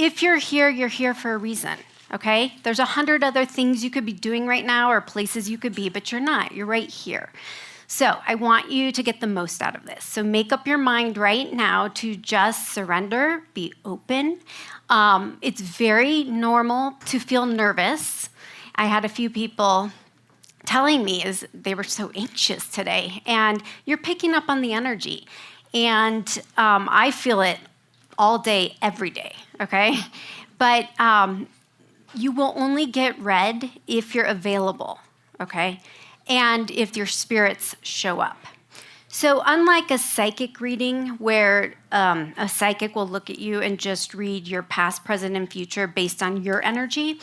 if you're here for a reason, okay? There's 100 other things you could be doing right now or places you could be, but you're not. You're right here. So I want you to get the most out of this. So make up your mind right now to just surrender, be open. It's very normal to feel nervous. I had a few people telling me is they were so anxious today, and you're picking up on the energy. And I feel it all day, every day, okay? But you will only get read if you're available, okay? And if your spirits show up. So unlike a psychic reading where a psychic will look at you and just read your past, present, and future based on your energy,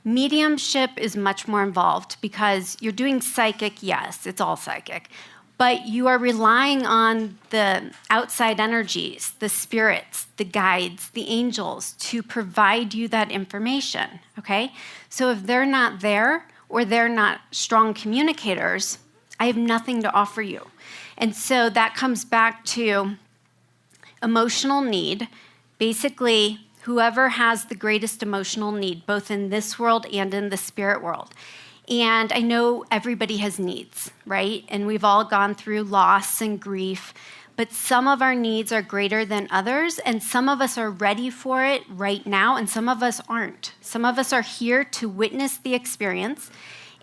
mediumship is much more involved because you're doing psychic, yes, it's all psychic, but you are relying on the outside energies, the spirits, the guides, the angels to provide you that information, okay? So if they're not there or they're not strong communicators, I have nothing to offer you. And so that comes back to emotional need. Basically, whoever has the greatest emotional need, both in this world and in the spirit world. And I know everybody has needs, right? And we've all gone through loss and grief, but some of our needs are greater than others, and some of us are ready for it right now, and some of us aren't. Some of us are here to witness the experience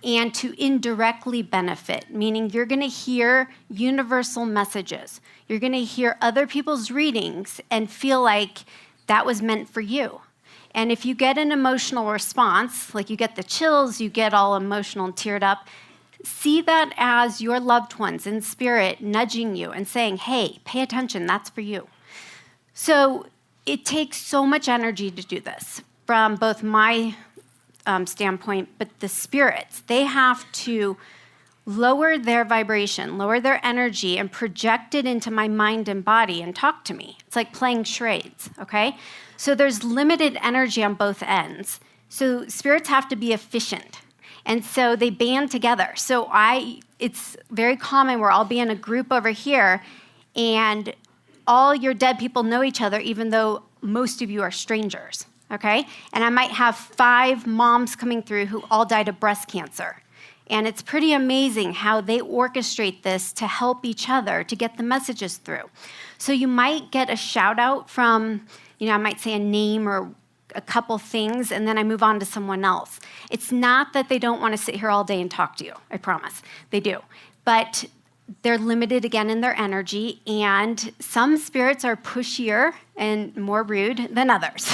and to indirectly benefit, meaning you're going to hear universal messages. You're going to hear other people's readings and feel like that was meant for you. And if you get an emotional response, like you get the chills, you get all emotional and teared up, see that as your loved ones in spirit nudging you and saying, hey, pay attention, that's for you. So it takes so much energy to do this from both my standpoint, but the spirits, they have to lower their vibration, lower their energy, and project it into my mind and body and talk to me. It's like playing charades, okay? So there's limited energy on both ends. So spirits have to be efficient. And so they band together. So it's very common where I'll be in a group over here and all your dead people know each other, even though most of you are strangers, okay? And I might have 5 moms coming through who all died of breast cancer. And it's pretty amazing how they orchestrate this to help each other to get the messages through. So you might get a shout out from, I might say a name or a couple things, and then I move on to someone else. It's not that they don't want to sit here all day and talk to you, I promise. They do. But they're limited again in their energy, and some spirits are pushier and more rude than others.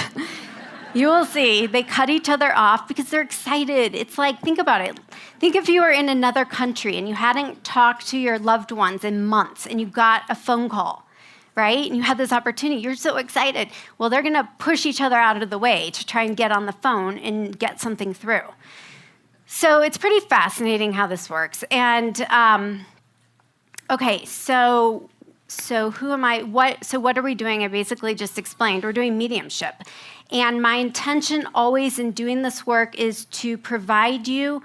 You will see they cut each other off because they're excited. It's like, think about it. Think if you were in another country and you hadn't talked to your loved ones in months and you got a phone call, right? And you had this opportunity. You're so excited. Well, they're going to push each other out of the way to try and get on the phone and get something through. So it's pretty fascinating how this works. And, okay, so who am I? What are we doing? I basically just explained. We're doing mediumship. And my intention always in doing this work is to provide you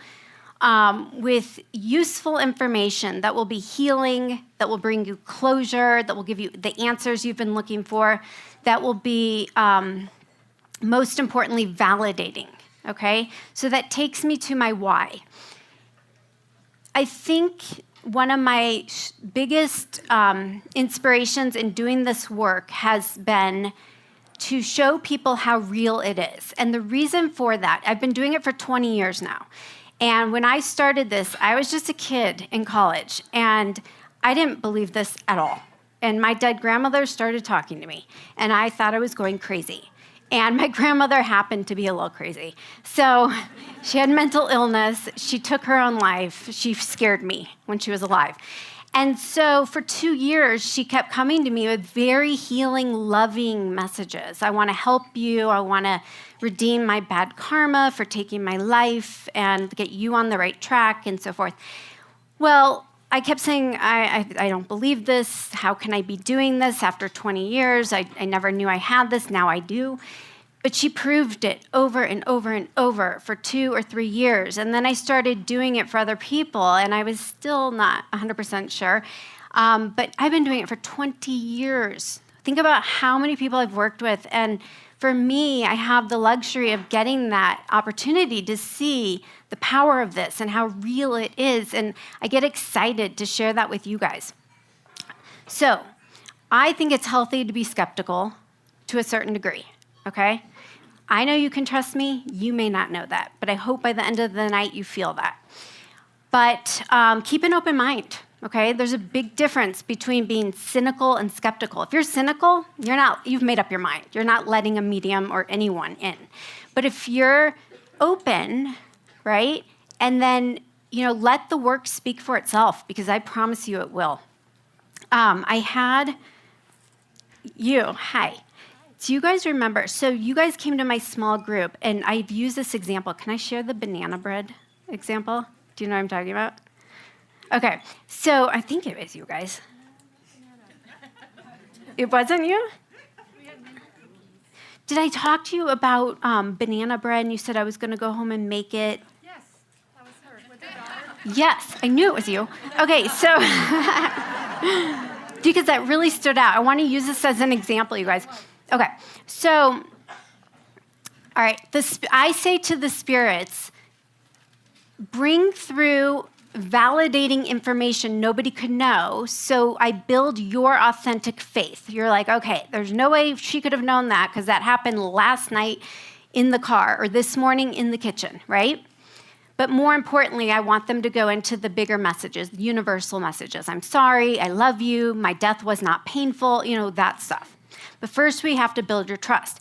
with useful information that will be healing, that will bring you closure, that will give you the answers you've been looking for, that will be, most importantly, validating, okay? So that takes me to my why. I think one of my biggest inspirations in doing this work has been to show people how real it is. And the reason for that, I've been doing it for 20 years now. And when I started this, I was just a kid in college, and I didn't believe this at all. And my dead grandmother started talking to me, and I thought I was going crazy. And my grandmother happened to be a little crazy. So she had mental illness. She took her own life. She scared me when she was alive. And so for 2 years, she kept coming to me with very healing, loving messages. I want to help you. I want to redeem my bad karma for taking my life and get you on the right track and so forth. Well, I kept saying, I don't believe this. How can I be doing this after 20 years? I never knew I had this. Now I do. But she proved it over and over and over for 2 or 3 years. And then I started doing it for other people, and I was still not 100% sure. But I've been doing it for 20 years, Think about how many people I've worked with. And for me, I have the luxury of getting that opportunity to see the power of this and how real it is. And I get excited to share that with you guys. So I think it's healthy to be skeptical to a certain degree, okay? I know you can trust me. You may not know that, but I hope by the end of the night you feel that. But keep an open mind, okay? There's a big difference between being cynical and skeptical. If you're cynical, you've made up your mind. You're not letting a medium or anyone in. But if you're open, right, and then, let the work speak for itself, because I promise you it will. I had you, hi. Do you guys remember? So you guys came to my small group, and I've used this example. Can I share the banana bread example? Do you know what I'm talking about? Okay, so I think it was you guys. It wasn't you? Did I talk to you about banana bread, and you said I was going to go home and make it? Yes, that was her with her daughter. Yes, I knew it was you. Okay, so because that really stood out. I want to use this as an example, you guys. Okay, so, all right, I say to the spirits, bring through validating information nobody could know, so I build your authentic faith. You're like, okay, there's no way she could have known that because that happened last night in the car or this morning in the kitchen, right? But more importantly, I want them to go into the bigger messages, the universal messages. I'm sorry, I love you, my death was not painful, that stuff. But first, we have to build your trust.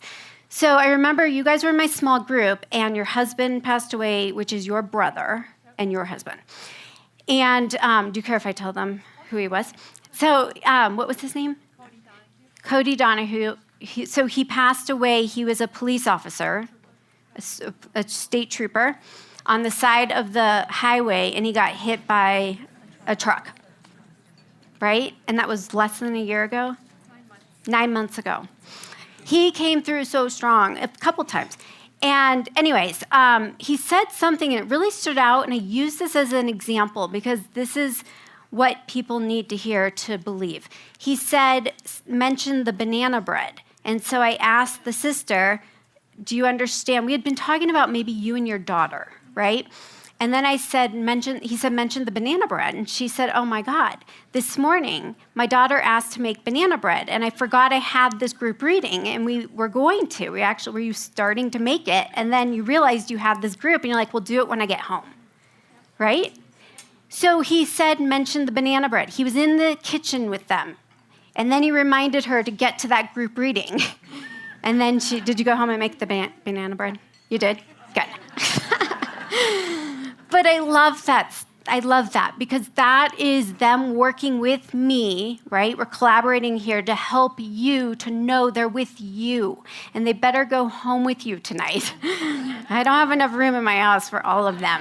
So I remember you guys were in my small group, and your husband passed away, which is your brother and your husband. And do you care if I tell them who he was? So what was his name? Cody Donahue. So he passed away. He was a police officer, a state trooper, on the side of the highway, and he got hit by a truck, right? And that was less than a year ago? 9 months ago. He came through so strong a couple times. And anyways, he said something, and it really stood out, and I use this as an example because this is what people need to hear to believe. He mentioned the banana bread. And so I asked the sister, do you understand? We had been talking about maybe you and your daughter, right? And then he said, mention the banana bread. And she said, oh my God, this morning, my daughter asked to make banana bread, and I forgot I had this group reading, and we were going to. Were you starting to make it? And then you realized you had this group, and you're like, we'll do it when I get home, right? So he said, mention the banana bread. He was in the kitchen with them. And then he reminded her to get to that group reading. And then did you go home and make the banana bread? You did? Good. But I love that. I love that because that is them working with me, right? We're collaborating here to help you to know they're with you. And they better go home with you tonight. I don't have enough room in my house for all of them.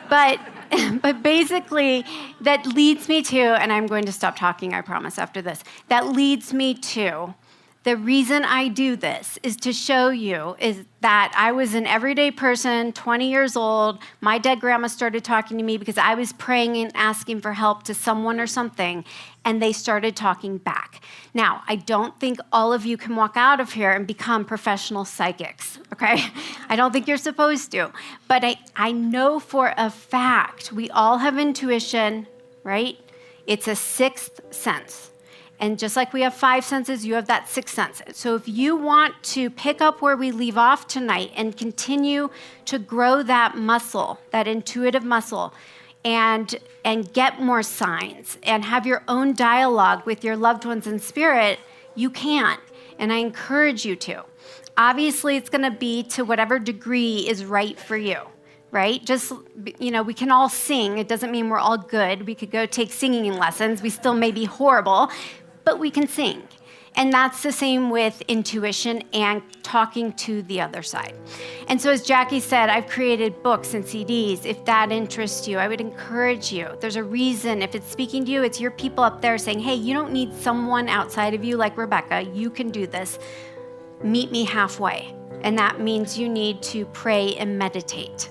But basically, that leads me to, and I'm going to stop talking, I promise, after this. That leads me to the reason I do this is to show you is that I was an everyday person, 20 years old. My dead grandma started talking to me because I was praying and asking for help to someone or something, and they started talking back. Now, I don't think all of you can walk out of here and become professional psychics, okay? I don't think you're supposed to. But I know for a fact we all have intuition, right? It's a sixth sense. And just like we have 5 senses, you have that 6th sense. So if you want to pick up where we leave off tonight and continue to grow that muscle, that intuitive muscle, and get more signs and have your own dialogue with your loved ones in spirit, you can. And I encourage you to. Obviously, it's going to be to whatever degree is right for you. Right? Just, we can all sing. It doesn't mean we're all good. We could go take singing lessons. We still may be horrible, but we can sing. And that's the same with intuition and talking to the other side. And so as Jackie said, I've created books and CDs. If that interests you, I would encourage you. There's a reason. If it's speaking to you, it's your people up there saying, hey, you don't need someone outside of you like Rebecca. You can do this. Meet me halfway. And that means you need to pray and meditate.